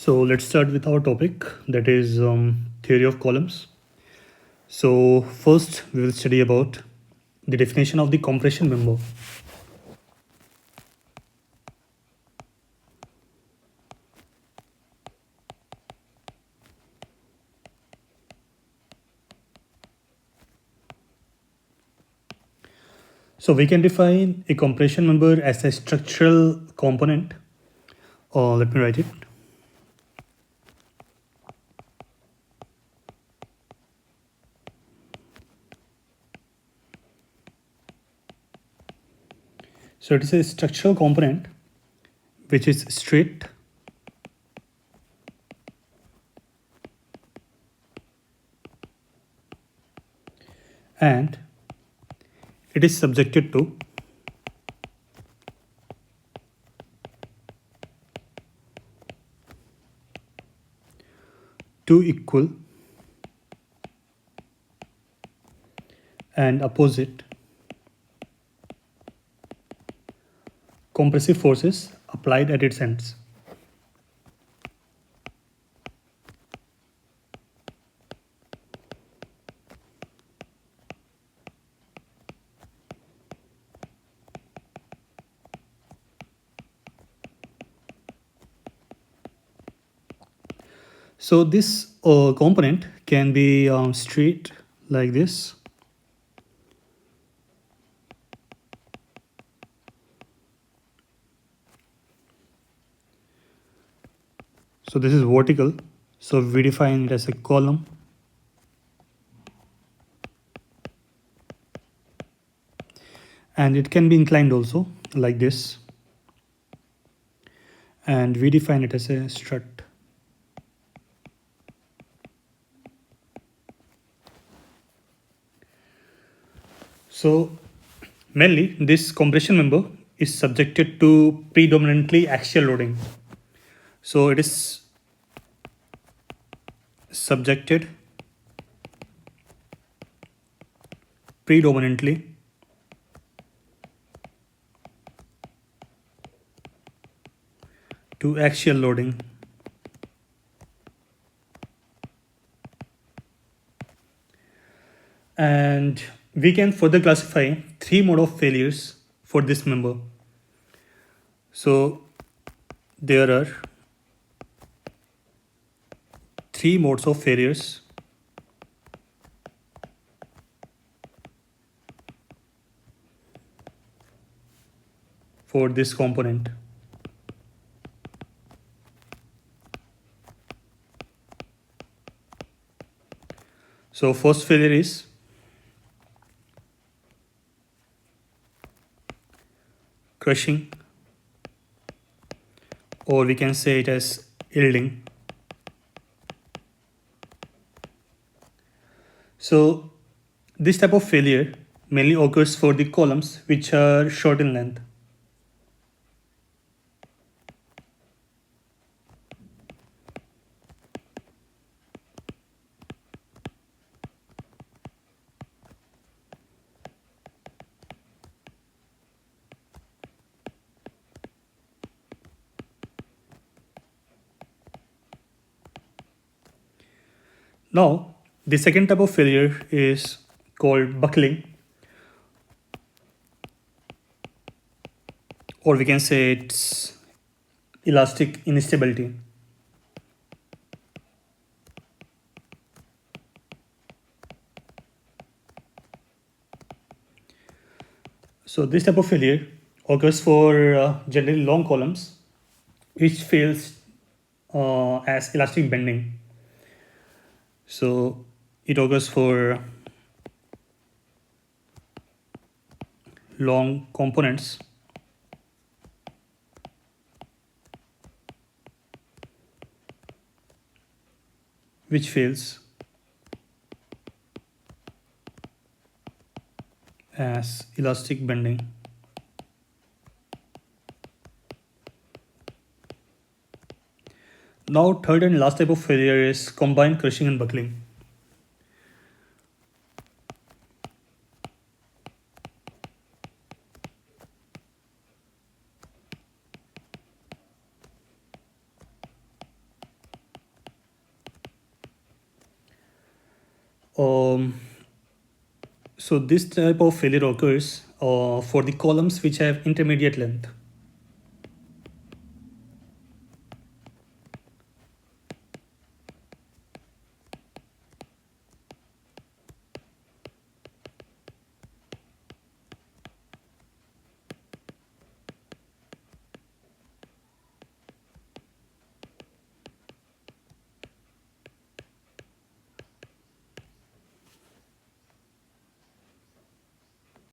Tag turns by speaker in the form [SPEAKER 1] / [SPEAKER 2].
[SPEAKER 1] So let's start with our topic, that is theory of columns. So first we will study about the definition of the compression member. So we can define a compression member as a structural component, or let me write it. So it is a structural component which is straight and it is subjected to two equal and opposite compressive forces applied at its ends. So this component can be straight like this, so this is vertical, so we define it as a column, and it can be inclined also like this, and we define it as a strut. So mainly this compression member is subjected to predominantly axial loading. So it is subjected predominantly to axial loading. And we can further classify three mode of failures for this member. So there are three modes of failures for this component. So first failure is crushing, or we can say it as yielding. So this type of failure mainly occurs for the columns which are short in length. Now, the second type of failure is called buckling, or we can say it's elastic instability. So this type of failure occurs for generally long columns which fails as elastic bending. So it occurs for long components which fails as elastic bending. Now third and last type of failure is combined crushing and buckling. Um, so this type of failure occurs for the columns which have intermediate length.